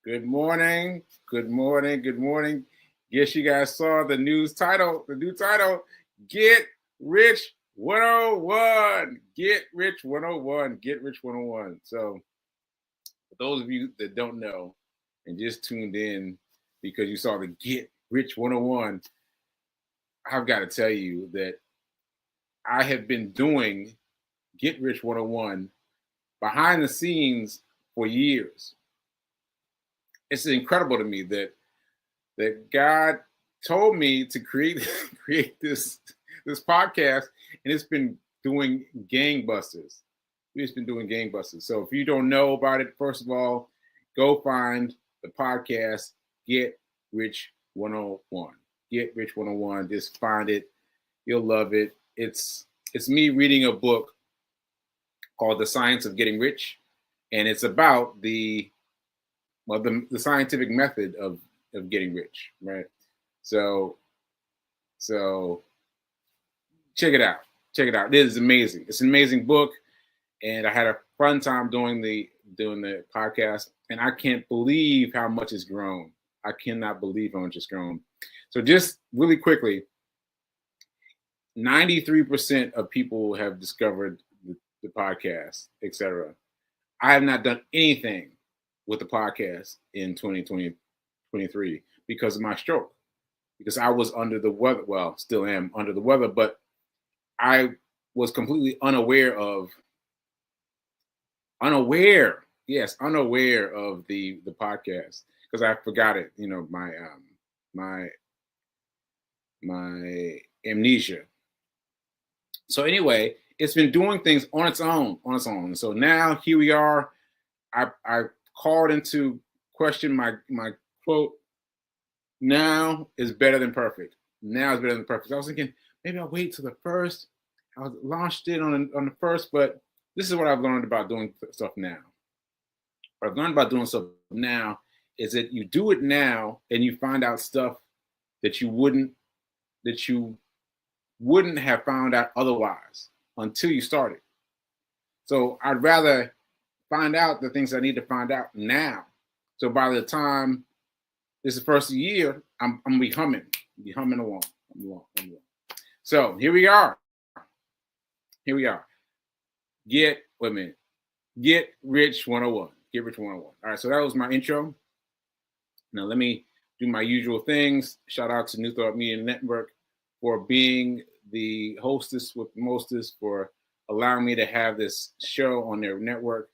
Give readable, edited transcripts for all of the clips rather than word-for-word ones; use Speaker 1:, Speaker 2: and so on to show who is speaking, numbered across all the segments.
Speaker 1: Good morning. Good morning. Good morning. Guess you guys saw the new title, Get Rich 101. Get Rich 101. Get Rich 101. So, for those of you that don't know and just tuned in because you saw the Get Rich 101, I've got to tell you that I have been doing Get Rich 101 behind the scenes for years. It's incredible to me that God told me to create create this podcast, and it's been doing gangbusters. It's been doing gangbusters. So if you don't know about it, first of all, go find the podcast Get Rich 101. Get Rich 101. Just find it. You'll love it. It's me reading a book called The Science of Getting Rich, and it's about the scientific method of getting rich, right? So check it out. Check it out. It is amazing. It's an amazing book, and I had a fun time doing the podcast, and I can't believe how much it's grown. I cannot believe how much it's grown. So just really quickly, 93% of people have discovered the podcast, etc. I have not done anything with the podcast in 2023 because of my stroke, because I was under the weather. Well, still am under the weather, but I was completely unaware of the podcast because I forgot it. You know, my amnesia. So anyway, it's been doing things on its own. So now here we are. I called into question my quote. Now is better than perfect. Now is better than perfect. I was thinking maybe I'll wait till the first. I launched it on the first, but this is what I've learned about doing stuff now. What I've learned about doing stuff now is that you do it now and you find out stuff that you wouldn't have found out otherwise until you started. So I'd rather find out the things I need to find out now. So by the time this is the first year, I'm gonna be humming along. So here we are. Get Rich 101. Get Rich 101. All right, so that was my intro. Now let me do my usual things. Shout out to New Thought Media Network for being the hostess with mostest, for allowing me to have this show on their network,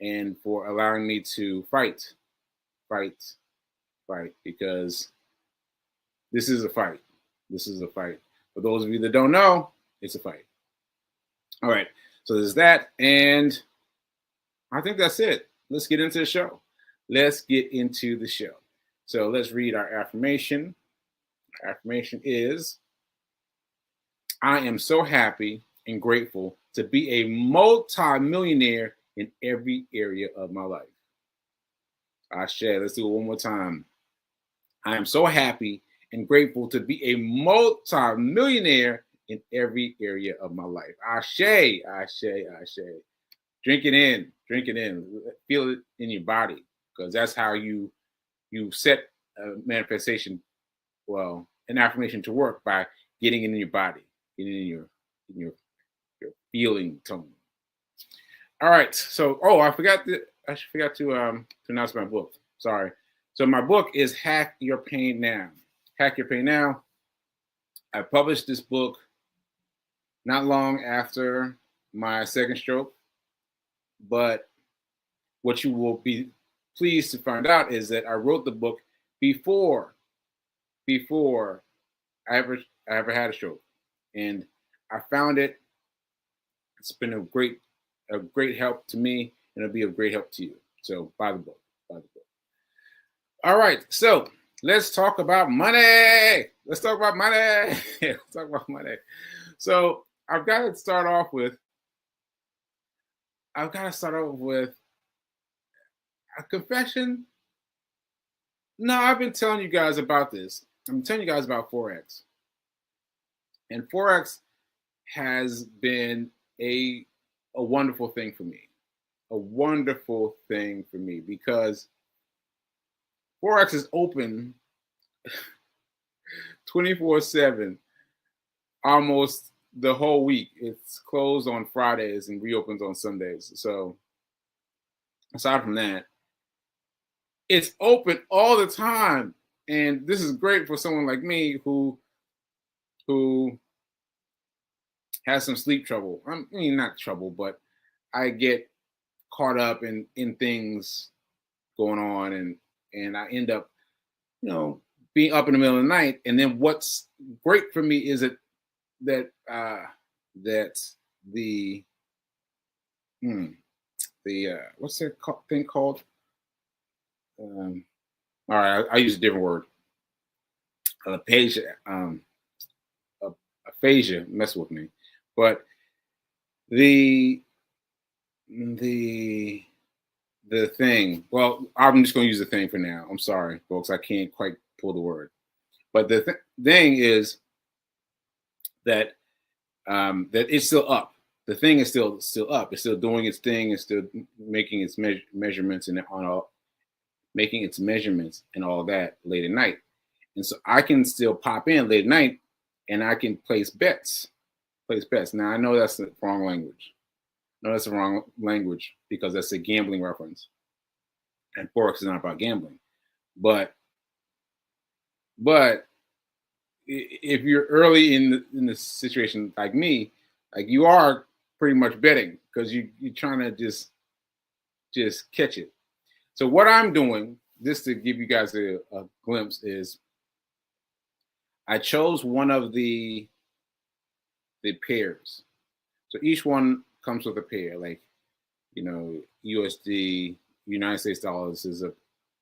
Speaker 1: and for allowing me to fight, because this is a fight. For those of you that don't know, it's a fight. All right, so there's that, and I think that's it. Let's get into the show. So let's read our affirmation. Our affirmation is, I am so happy and grateful to be a multi-millionaire in every area of my life. Ashe, let's do it one more time. I am so happy and grateful to be a multi-millionaire in every area of my life. Ashe. Drink it in. Feel it in your body, because that's how you set a manifestation, an affirmation to work, by getting it in your body, getting it in your feeling tone. All right. So, I forgot to announce my book. Sorry. So my book is Hack Your Pain Now. Hack Your Pain Now. I published this book not long after my second stroke, but what you will be pleased to find out is that I wrote the book before I ever had a stroke, and I found it. It's been a great help to me, and it'll be a great help to you. So buy the book. All right, so let's talk about money. So I've got to start off with a confession. No, I've been telling you guys about this. I'm telling you guys about Forex. And Forex has been a wonderful thing for me. Because Forex is open 24/7 almost the whole week. It's closed on Fridays and reopens on Sundays. So aside from that, it's open all the time. And this is great for someone like me who has some sleep trouble. I mean, not trouble, but I get caught up in things going on, and I end up, being up in the middle of the night. And then what's great for me is that the what's that thing called? All right, I use a different word. Aphasia, aphasia, mess with me, but the the the thing. Well, I'm just going to use the thing for now. I'm sorry, folks, I can't quite pull the word. But the thing is that that it's still up. The thing is still up. It's still doing its thing. It's still making its measurements and making its measurements and all that late at night. And so I can still pop in late at night and I can place bets. Now I know that's the wrong language. No, that's the wrong language because that's a gambling reference. And Forex is not about gambling. But if you're early in the situation like me, like you are pretty much betting because you're trying to just catch it. So what I'm doing, just to give you guys a glimpse, is I chose one of the pairs. So each one comes with a pair, like USD, United States dollars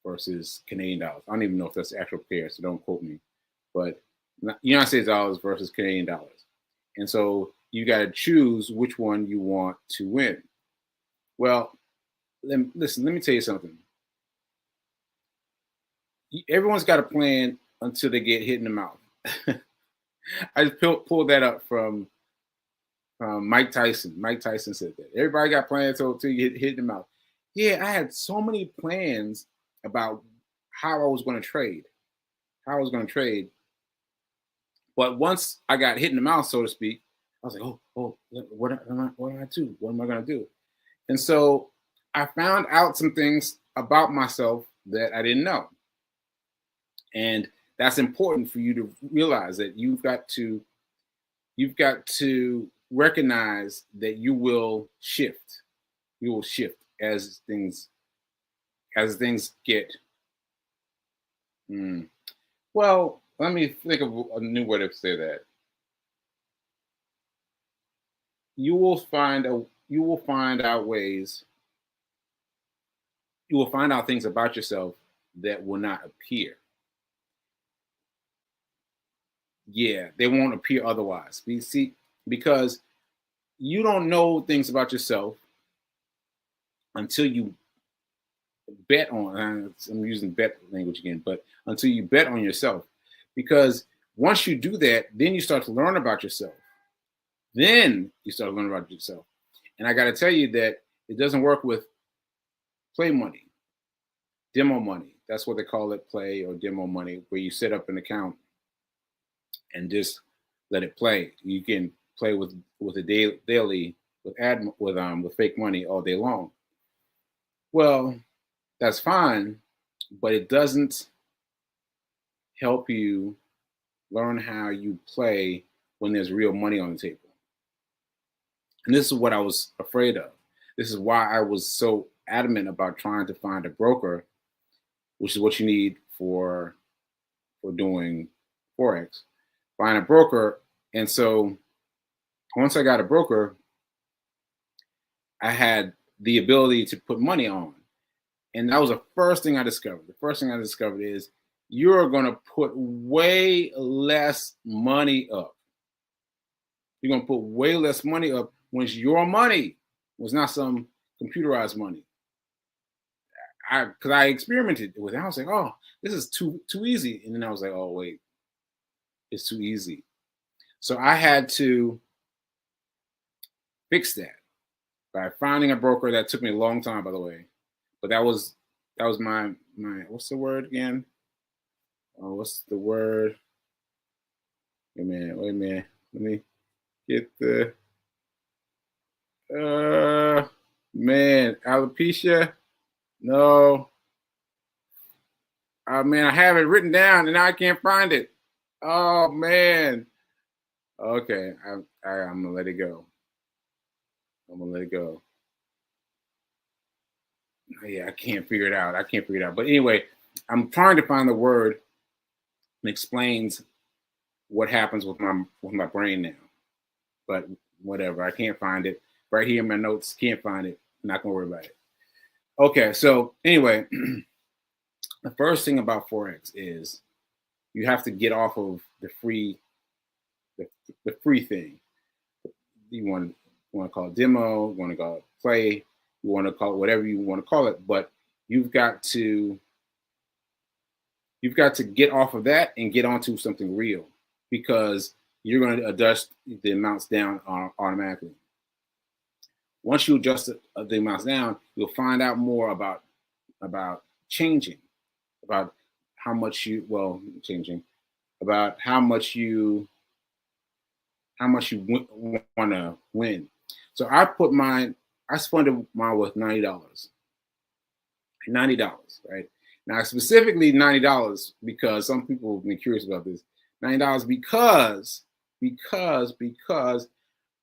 Speaker 1: versus Canadian dollars. I don't even know if that's the actual pair, so don't quote me. But United States dollars versus Canadian dollars. And so you got to choose which one you want to win. Well, listen, let me tell you something. Everyone's got a plan until they get hit in the mouth. I just pulled that up from Mike Tyson. Mike Tyson said that. Everybody got plans until you get hit in the mouth. Yeah, I had so many plans about how I was going to trade. But once I got hit in the mouth, so to speak, I was like, what am I do? What am I going to do? And so I found out some things about myself that I didn't know. And that's important for you to realize that you've got to recognize that you will shift. You will shift as things get. Well, let me think of a new way to say that. You will find out things about yourself that will not appear. Yeah, they won't appear otherwise. Because you don't know things about yourself until you bet on. I'm using bet language again, but until you bet on yourself. Because once you do that, then you start to learn about yourself. And I got to tell you that it doesn't work with play money, demo money. That's what they call it, play or demo money, where you set up an account and just let it play. You can play with a daily with fake money all day long. Well, that's fine, but it doesn't help you learn how you play when there's real money on the table. And this is what I was afraid of. This is why I was so adamant about trying to find a broker, which is what you need for doing Forex. Find a broker. And so once I got a broker, I had the ability to put money on. And that was the first thing I discovered. The first thing I discovered is you're going to put way less money up. You're going to put way less money up when it's your money. It was not some computerized money. Because I experimented with it. I was like, oh, this is too easy. And then I was like, oh, wait, it's too easy. So I had to fix that by finding a broker. That took me a long time, by the way. But that was That was my what's the word again? Oh, what's the word? Wait a minute, wait a minute. Let me get the man, alopecia. No. Man, I have it written down and now I can't find it. Oh man. Okay, I'm gonna let it go. I'm gonna let it go. Yeah, I can't figure it out. I can't figure it out. But anyway, I'm trying to find the word that explains what happens with my brain now. But whatever, I can't find it. Right here in my notes, can't find it. Not gonna worry about it. Okay, so anyway, the first thing about Forex is you have to get off of the free thing. You want to call it demo, you want to call it play, you want to call it whatever you want to call it, but you've got to get off of that and get onto something real, because you're going to adjust the amounts down automatically. Once you adjust the amounts down, you'll find out more about changing, about how much changing, about how much you want to win. So I funded mine with $90. $90, right? Now specifically $90 because some people have been curious about this. $90 because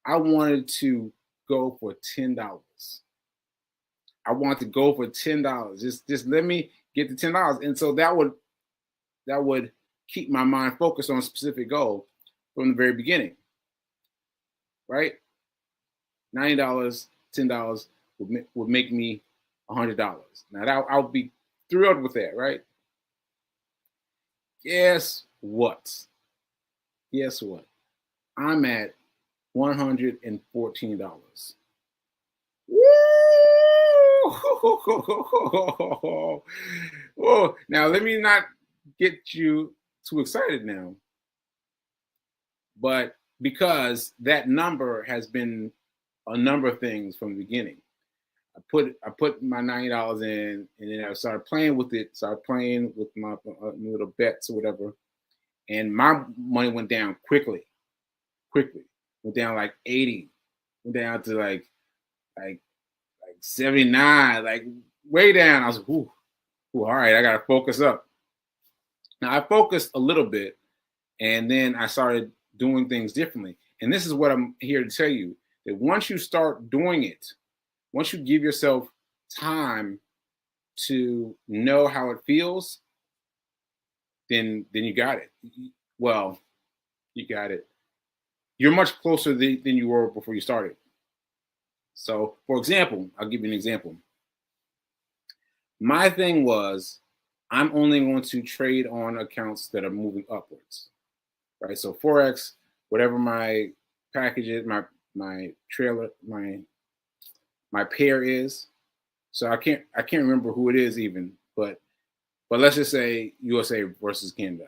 Speaker 1: I wanted to go for $10. I want to go for $10. Just let me get the $10. And so that would keep my mind focused on a specific goal from the very beginning. Right? $90, $10 would make me $100. Now I'll be thrilled with that, right? Guess what? I'm at $114. Woo! Oh, now let me not get you too excited now, but because that number has been a number of things from the beginning. I put my $90 in, and then I started playing with it. Started playing with my little bets or whatever, and my money went down quickly. Went down like 80. Went down to like 79, like way down. I was like, ooh, all right, I gotta focus up. Now I focused a little bit, and then I started doing things differently. And this is what I'm here to tell you, that once you start doing it, once you give yourself time to know how it feels, then you got it. Well, you got it. You're much closer than you were before you started. So, for example, I'll give you an example. My thing was, I'm only going to trade on accounts that are moving upwards, right? So Forex, whatever my package is, my trailer, my pair is. So I can't remember who it is even, but let's just say USA versus Canada,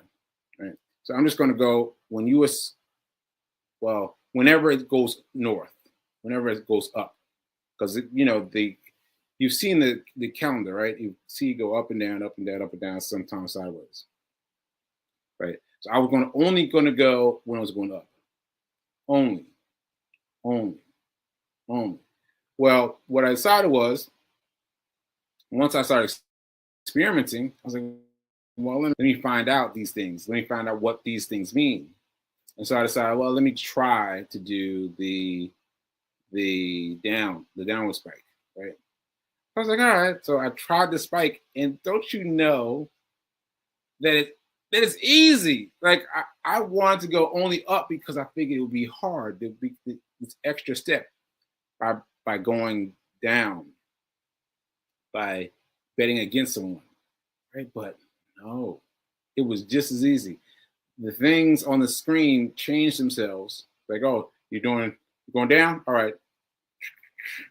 Speaker 1: right? So I'm just going to go whenever it goes north, whenever it goes up, because you've seen the calendar, right? You see it go up and down, up and down, up and down, sometimes sideways, right? So I was only going to go when I was going up, only. Well, what I decided was, once I started experimenting, I was like, well, let me find out these things. Let me find out what these things mean. And so I decided, well, let me try to do the downward spike, right? I was like, all right. So I tried the spike, and don't you know that it's easy? Like I wanted to go only up because I figured it would be hard. There'd be this extra step by going down, by betting against someone, right? But no, it was just as easy. The things on the screen changed themselves. Like, oh, you're going down? All right.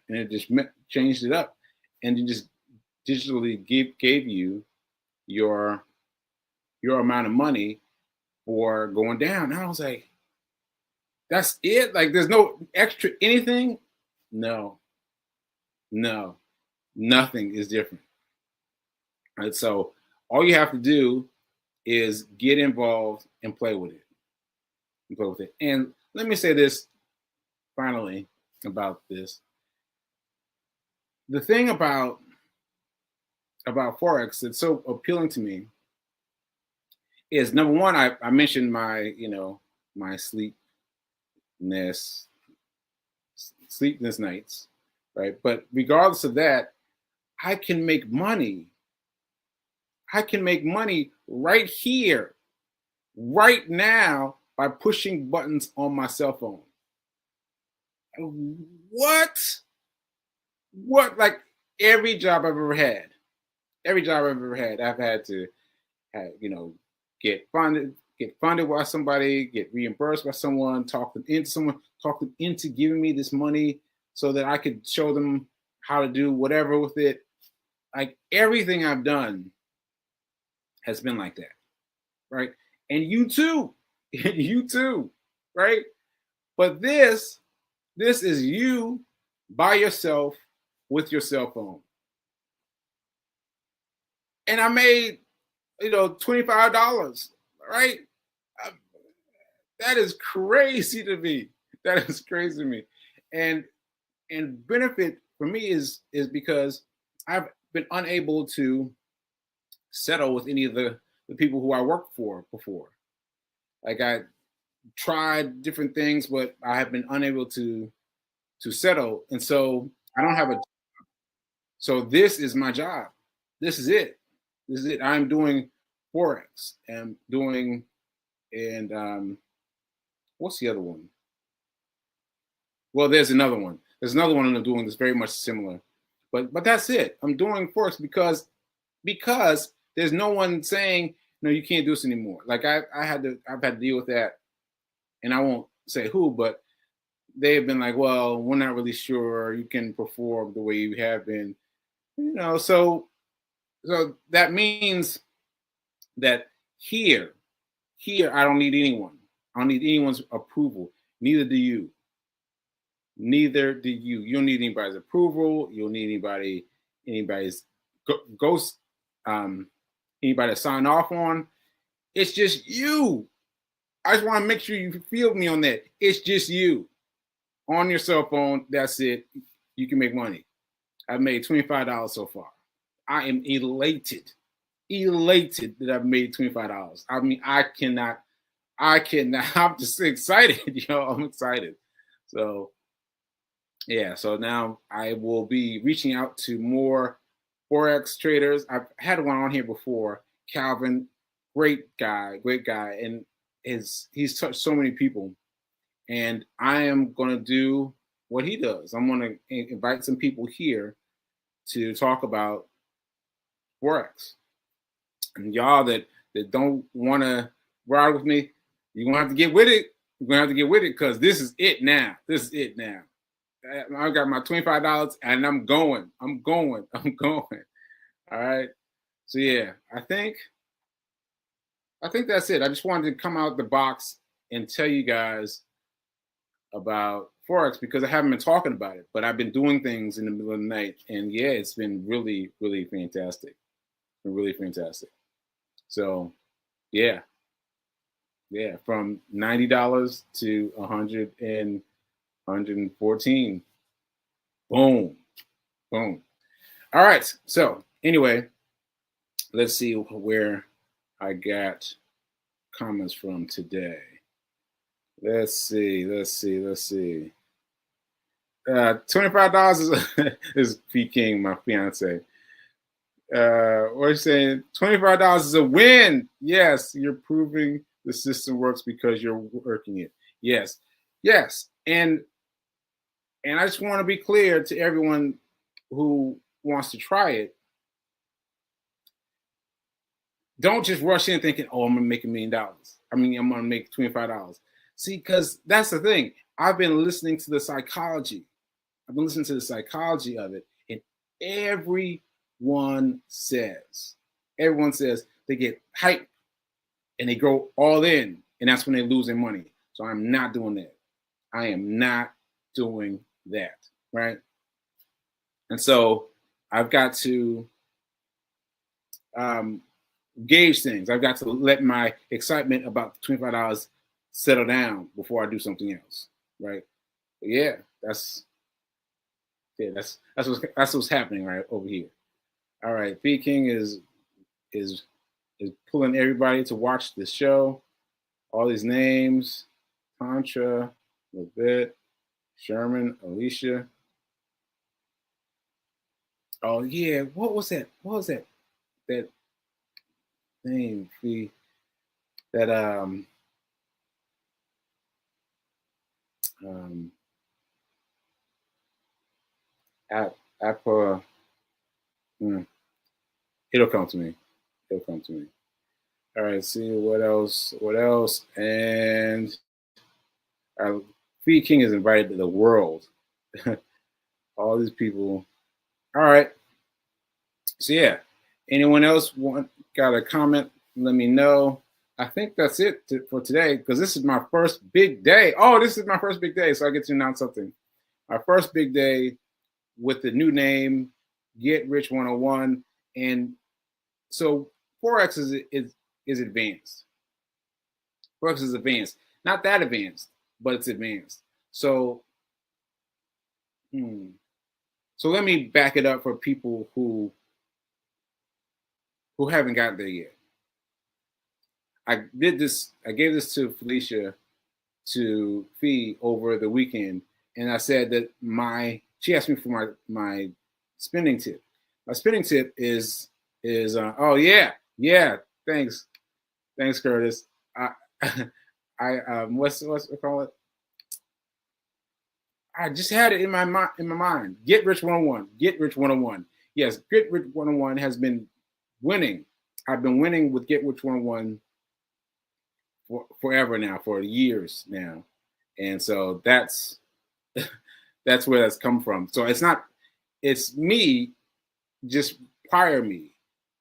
Speaker 1: And it just changed it up. And it just digitally gave you your amount of money for going down. And I was like, that's it? Like, there's no extra anything? No, nothing is different. And so all you have to do is get involved and play with it. And play with it. And let me say this finally about this. The thing about Forex that's so appealing to me is, number one, I mentioned my, my sleepless nights, right? But regardless of that, I can make money. I can make money right here, right now, by pushing buttons on my cell phone. What? What? Like every job I've ever had, I've had to have, get funded by somebody, get reimbursed by someone, talk them into giving me this money so that I could show them how to do whatever with it. Like everything I've done has been like that, right? And you too, you too, right? But this is you by yourself with your cell phone. And I made, $25, right? That is crazy to me. That is crazy to me. And benefit for me is because I've been unable to settle with any of the people who I worked for before. Like I tried different things, but I have been unable to settle. And so I don't have a so this is my job. This is it. This is it. I'm doing Forex and doing and what's the other one? Well, there's another one. There's another one I'm doing that's very much similar. But that's it. I'm doing Forex because there's no one saying, no, you can't do this anymore. Like I've had to deal with that, and I won't say who, but they've been like, well, we're not really sure you can perform the way you have been. So that means that here I don't need anyone. I don't need anyone's approval. Neither do you. Neither do you. You don't need anybody's approval. You don't need anybody's ghost, anybody to sign off on. It's just you. I just want to make sure you feel me on that. It's just you on your cell phone. That's it. You can make money. I've made $25 so far. I am elated that I've made $25. I mean, I cannot. I'm just excited, I'm excited. So yeah, so now I will be reaching out to more Forex traders. I've had one on here before, Calvin, great guy, and he's touched so many people. And I am going to do what he does. I'm going to invite some people here to talk about Forex. And y'all that don't want to ride with me, you're going to have to get with it. You're going to have to get with it because this is it now. I got my $25 and I'm going. All right. So yeah, I think that's it. I just wanted to come out the box and tell you guys about Forex because I haven't been talking about it, but I've been doing things in the middle of the night, and yeah, it's been really, really fantastic. It's been really fantastic. So yeah, from $90 to 114. Boom. All right. So anyway, let's see where I got comments from today. Let's see. $25 is P King, my fiance. What are you saying? $25 is a win. Yes, you're proving the system works because you're working it. Yes. And I just want to be clear to everyone who wants to try it. Don't just rush in thinking, oh, I'm going to make $1 million. I'm going to make $25. See, because that's the thing. I've been listening to the psychology. of it, and everyone says they get hyped and they go all in, and that's when they're losing money. So I'm not doing that. I am not doing that, right? And so I've got to gauge things. I've got to let my excitement about $25 settle down before I do something else, right? But yeah, that's what's happening right over here. All right, P King is pulling everybody to watch the show. All these names: Contra, Levette, Sherman, Alicia. Oh yeah, what was that? What was that? That name? That um app it'll come to me. It'll come to me. All right, see what else? What else? And Free King is invited to the world. All these people. All right. So yeah, anyone else got a comment? Let me know. I think that's it for today because this is my first big day. Oh, this is my first big day, so I get to announce something. Our first big day with the new name, Get Rich 101, and so Forex is advanced. Forex is advanced, not that advanced, but it's advanced. So, so let me back it up for people who haven't gotten there yet. I gave this to Felicia to feed over the weekend, and I said that she asked me for my spending tip. My spending tip is oh yeah, thanks Curtis. I what's we call it? I just had it in my mind. Get Rich 101. Get Rich 101. Yes, Get Rich 101 has been winning. I've been winning with Get Rich 101 forever now, for years now, and so that's where that's come from. So it's me, just prior me,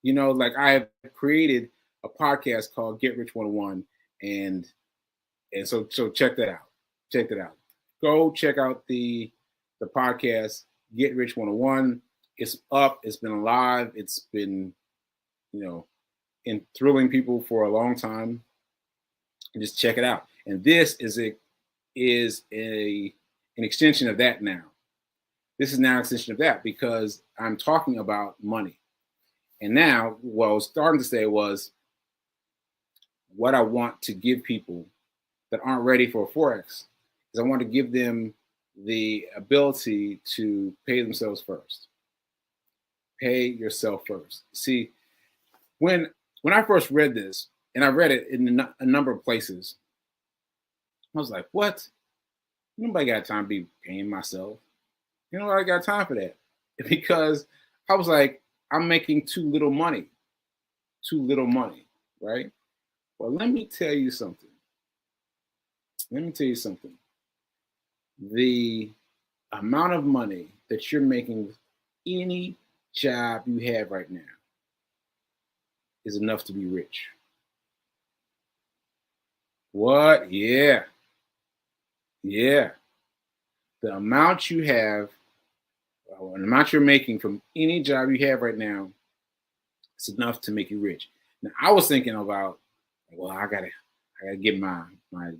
Speaker 1: like I have created a podcast called Get Rich 101, and so check that out. Check that out. Go check out the podcast Get Rich 101. It's up. It's been alive. It's been enthralling people for a long time. And just check it out. And this is an extension of that now. This is now an extension of that because I'm talking about money. And now what I was starting to say was what I want to give people that aren't ready for Forex is I want to give them the ability to pay themselves first. Pay yourself first. See, when I first read this, and I read it in a number of places, I was like, what? Nobody got time to be paying myself. I got time for that. Because I was like, I'm making too little money, right? Well, let me tell you something. The amount of money that you're making with any job you have right now is enough to be rich. What? Yeah. The amount you have, the amount you're making from any job you have right now, it's enough to make you rich. Now, I was thinking about, well, I gotta get my my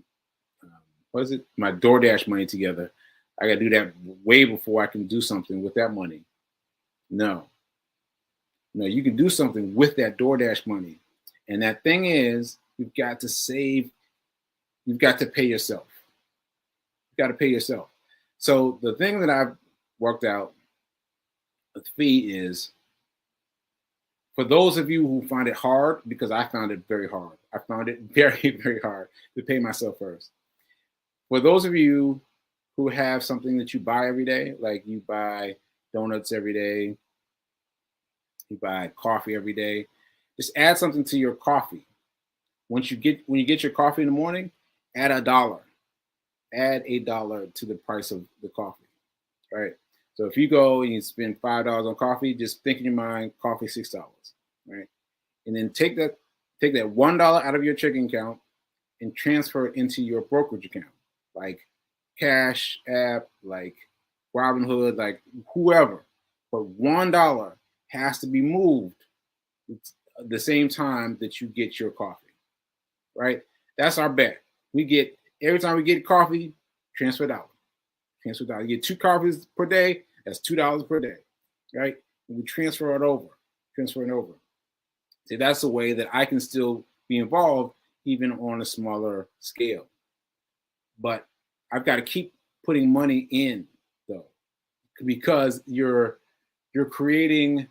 Speaker 1: DoorDash money together. I gotta do that way before I can do something with that money. No, you can do something with that DoorDash money. And that thing is, you've got to save. You've got to pay yourself. You've got to pay yourself. So the thing that I've worked out with fee is, for those of you who find it hard, because I found it very hard. I found it very, very hard to pay myself first. For those of you who have something that you buy every day, like you buy donuts every day, you buy coffee every day, just add something to your coffee. When you get your coffee in the morning, add $1. Add $8 to the price of the coffee, right? So if you go and you spend $5 on coffee, just think in your mind, coffee $6, right? And then take that $1 out of your checking account and transfer it into your brokerage account, like Cash App, like Robinhood, like whoever. But $1 has to be moved the same time that you get your coffee, right? That's our bet. We get, every time we get coffee, transfer $1. Transfer $1. You get 2 coffees per day, that's $2 per day, right? And we transfer it over. See, that's a way that I can still be involved even on a smaller scale. But I've got to keep putting money in though, because you're creating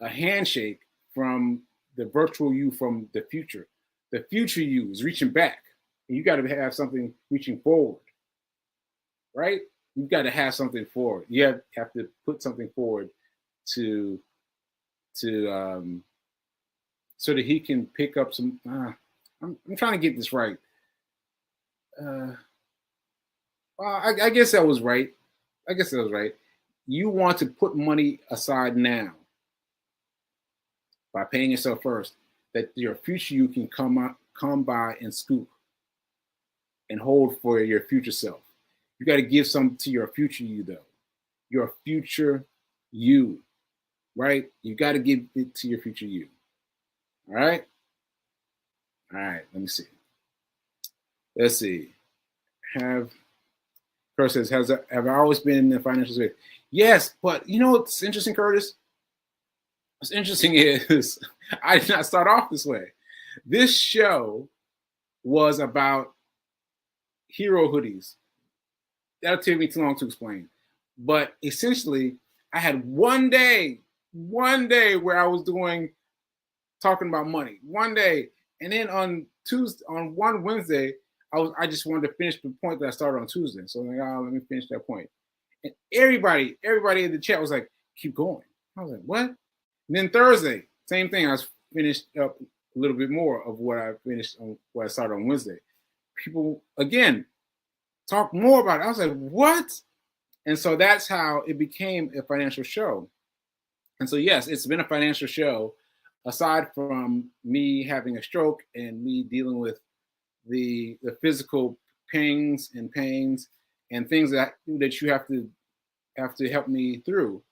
Speaker 1: a handshake from the virtual you from the future. The future you is reaching back. And you got to have something reaching forward, right? You've got to have something forward. You have to put something forward to so that he can pick up some. I'm trying to get this right. Well, I guess that was right. You want to put money aside now by paying yourself first, that your future you can come by and scoop and hold for your future self. You got to give some to your future you though. Your future you, right? You got to give it to your future you. All right. Let me see. Let's see. Curtis says, have I always been in the financial space? Yes, but you know what's interesting, Curtis? What's interesting is I did not start off this way. This show was about hero hoodies. That'll take me too long to explain. But essentially, I had one day where I was talking about money. One day. And then on one Wednesday, I just wanted to finish the point that I started on Tuesday. So I'm like, let me finish that point. And everybody in the chat was like, keep going. I was like, what? And then Thursday, same thing. I was finished up a little bit more of what I started on Wednesday. People, again, talk more about it. I was like, what? And so that's how it became a financial show. And so, yes, it's been a financial show, aside from me having a stroke and me dealing with the physical pains and pains and things that you have to help me through.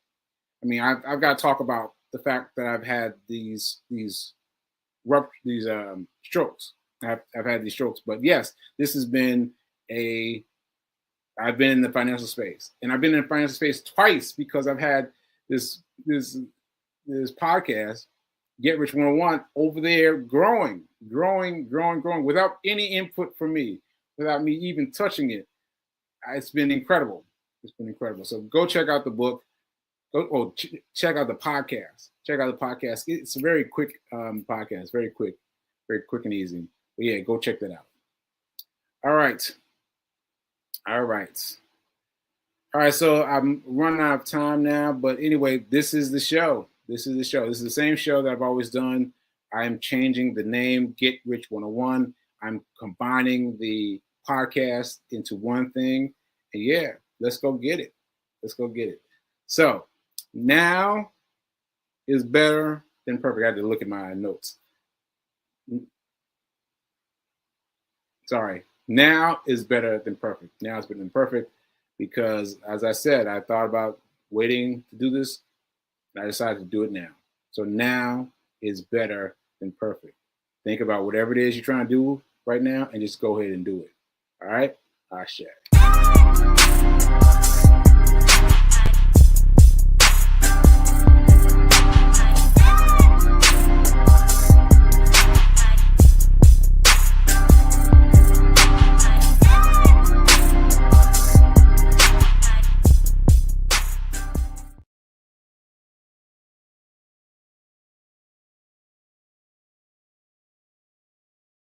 Speaker 1: I mean, I've got to talk about the fact that I've had these strokes. I've had these strokes, but yes, this has been I've been in the financial space, and I've been in the financial space twice because I've had this podcast, Get Rich 101, over there growing without any input from me, without me even touching it. It's been incredible. So go check out the book. Check out the podcast. It's a very quick podcast, very quick and easy. But yeah, go check that out. All right. So I'm running out of time now, but anyway, this is the show. This is the same show that I've always done. I'm changing the name, Get Rich 101. I'm combining the podcast into one thing. And yeah, let's go get it. So now is better than perfect. I had to look at my notes. Sorry. Now is better than perfect. Because, as I said, I thought about waiting to do this, and I decided to do it now. So now is better than perfect. Think about whatever it is you're trying to do right now and just go ahead and do it. All right? Ashe.